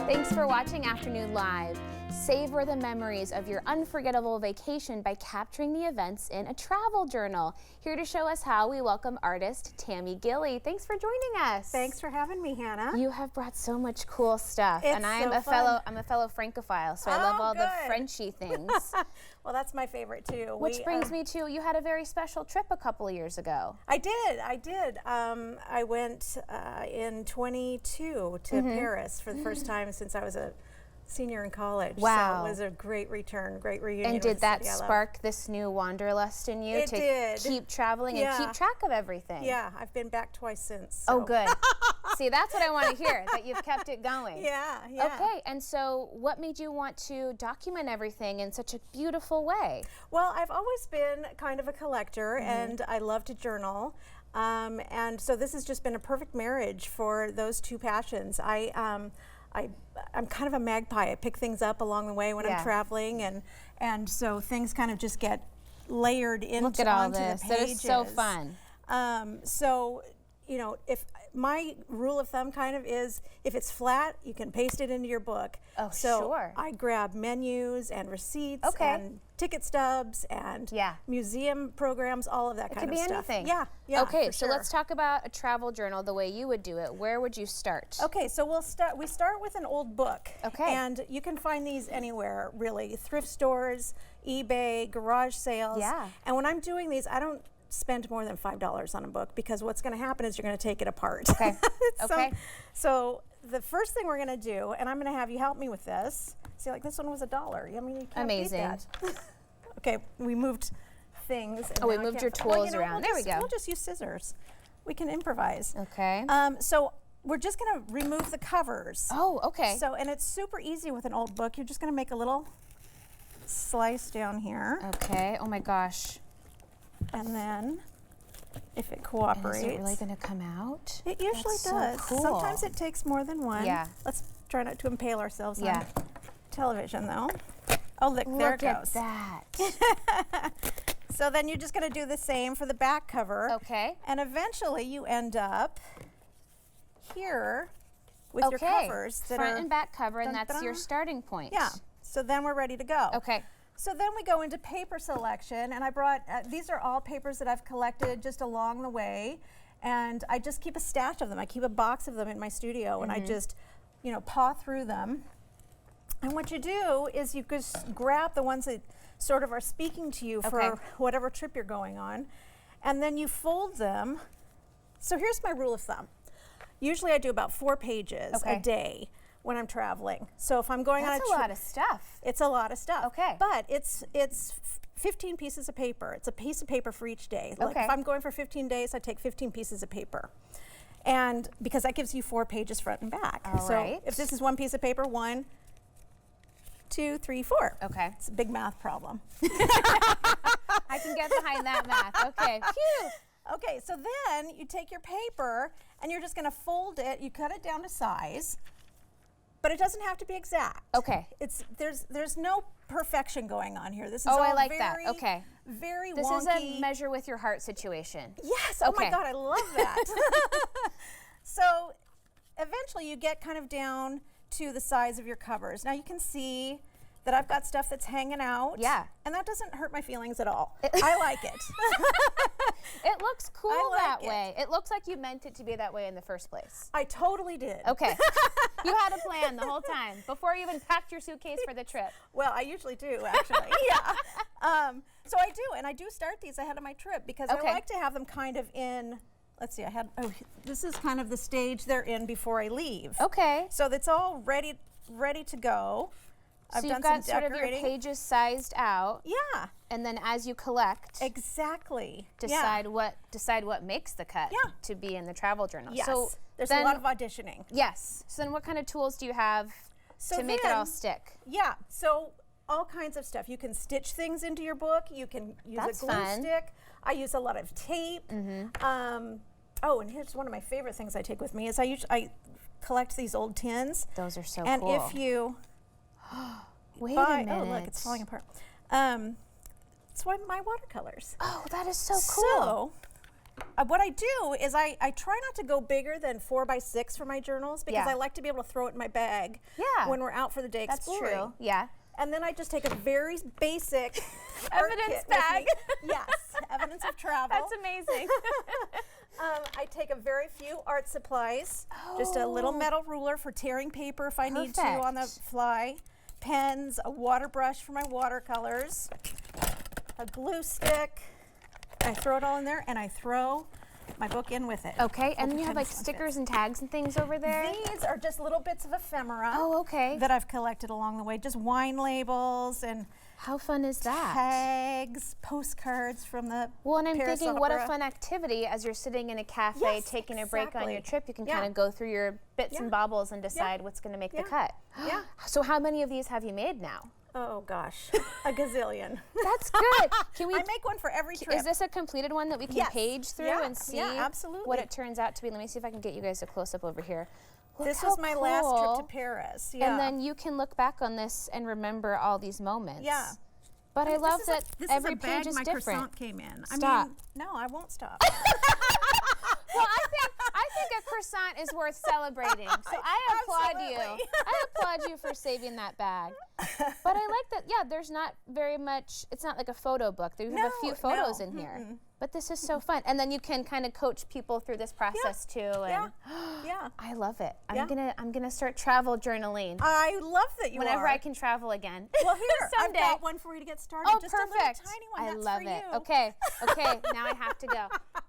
Thanks for watching Afternoon Live. Savor the memories of your unforgettable vacation by capturing the events in a travel journal. Here to show us how, we welcome artist Tammy Gilley. Thanks for joining us. Thanks for having me, Hannah. You have brought so much cool stuff, It's and I'm so a fellow Francophile, so I love all the Frenchy things. Well, that's my favorite too. Which brings me to, you had a very special trip a couple of years ago. I did. I went in 22 to Paris for the first time since I was a senior in college. Wow. So it was a great return, great reunion. And did that spark this new wanderlust in you keep traveling and keep track of everything? Yeah, I've been back twice since. So. Oh, good. See, that's what I want to hear, that you've kept it going. Yeah. Okay, and so what made you want to document everything in such a beautiful way? Well, I've always been kind of a collector, and I love to journal. And so this has just been a perfect marriage for those two passions. I'm kind of a magpie. I pick things up along the way when I'm traveling, and so things kind of just get layered onto the pages. That is so fun. So, you know, if my rule of thumb kind of is, if it's flat, you can paste it into your book. Oh, so sure. I grab menus and receipts and ticket stubs and museum programs, all of that kind of stuff. It could be anything. Yeah. Okay, so let's talk about a travel journal the way you would do it. Where would you start? Okay, so we start with an old book. Okay. And you can find these anywhere, really. Thrift stores, eBay, garage sales. Yeah. And when I'm doing these, I don't spend more than $5 on a book, because what's going to happen is you're going to take it apart. Okay. So the first thing we're going to do, and I'm going to have you help me with this. See, like this one was $1. I mean, you can't beat that. Okay, we moved things. And we moved your tools around. There we go. We'll just use scissors. We can improvise. Okay. So we're just going to remove the covers. Oh, okay. So, and it's super easy with an old book. You're just going to make a little slice down here. Okay. Oh my gosh. And then, if it cooperates. And is it really going to come out? It usually does. So cool. Sometimes it takes more than one. Yeah. Let's try not to impale ourselves on television, though. Oh, look, there it goes. Look at that. So then you're just going to do the same for the back cover. Okay. And eventually you end up here with your covers. Front and back cover, and that's your starting point. Yeah. So then we're ready to go. Okay. So then we go into paper selection, and I brought, these are all papers that I've collected just along the way, and I just keep a stash of them. I keep a box of them in my studio, and I just, you know, paw through them. And what you do is you just grab the ones that sort of are speaking to you for whatever trip you're going on, and then you fold them. So here's my rule of thumb. Usually I do about 4 pages a day when I'm traveling. So if I'm going on a trip. That's a lot of stuff. It's a lot of stuff. Okay. But it's 15 pieces of paper. It's a piece of paper for each day. Like if I'm going for 15 days, I take 15 pieces of paper. And because that gives you 4 pages front and back. So if this is one piece of paper, 1, 2, 3, 4. Okay. It's a big math problem. I can get behind that math. Okay. Phew. Okay, so then you take your paper and you're just going to fold it. You cut it down to size. But it doesn't have to be exact. Okay. There's no perfection going on here. This is all I like that. Okay. Very this wonky. This is a measure with your heart situation. Yes. Oh my God, I love that. So eventually you get kind of down to the size of your covers. Now you can see that I've got stuff that's hanging out. Yeah. And that doesn't hurt my feelings at all. I like it. It looks cool that way. It looks like you meant it to be that way in the first place. I totally did. Okay. You had a plan the whole time before you even packed your suitcase for the trip. Well, I usually do, actually. So I do, and I do start these ahead of my trip because I like to have them kind of in. Let's see, this is kind of the stage they're in before I leave. Okay. So that's all ready to go. So you've got sort of your pages sized out. Yeah. And then as you collect. Exactly. Decide what makes the cut to be in the travel journal. Yes. So there's a lot of auditioning. Yes. So then what kind of tools do you have to make it all stick? Yeah. So all kinds of stuff. You can stitch things into your book. You can use a glue stick. I use a lot of tape. Oh, and here's one of my favorite things I take with me is I collect these old tins. Those are so cool. And if you wait a minute. Oh, look, it's falling apart. It's my watercolors. Oh, that is so cool. So what I do is I try not to go bigger than 4x6 for my journals because Yeah. I like to be able to throw it in my bag when we're out for the day exploring. That's true. Yeah. And then I just take a very basic Evidence bag. Yes, evidence of travel. That's amazing. I take a very few art supplies, just a little metal ruler for tearing paper if I need to on the fly, pens, a water brush for my watercolors, a glue stick. I throw it all in there and I throw my book in with it. Okay, and then you have like stickers and tags and things over there? These are just little bits of ephemera that I've collected along the way, just wine labels and how fun is that? Tags, postcards from the Well, and I'm Paris thinking what a Opera. fun activity as you're sitting in a cafe taking a break on your trip. You can kind of go through your bits and baubles and decide what's going to make the cut. Yeah. So how many of these have you made now? Oh gosh, a gazillion. That's good. Can we? I make one for every trip. Is this a completed one that we can page through and see absolutely. what it turns out to be? Let me see if I can get you guys a close-up over here. Look this how was my last cool. trip to Paris. Yeah. And then you can look back on this and remember all these moments. Yeah. But I love that this every is a bag page is my different. croissant came in. Stop. I mean, no, I won't stop. Well, I think a croissant is worth celebrating. So I applaud you. I applaud you for saving that bag. But I like that, yeah, there's not very much, it's not like a photo book. You have a few photos in here. But this is so fun. And then you can kind of coach people through this process too. And Yeah. I love it. I'm gonna start travel journaling. I love that you whenever are. I can travel again. Well, here, someday. I've got one for you to get started. Oh, just perfect. a little tiny one. I That's love for it. you. Okay, now I have to go.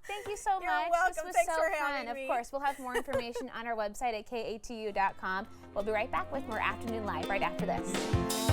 Thank you so You're much. welcome. This was Thanks so for fun. having Of me. course, we'll have more information on our website at katu.com. We'll be right back with more Afternoon Live right after this.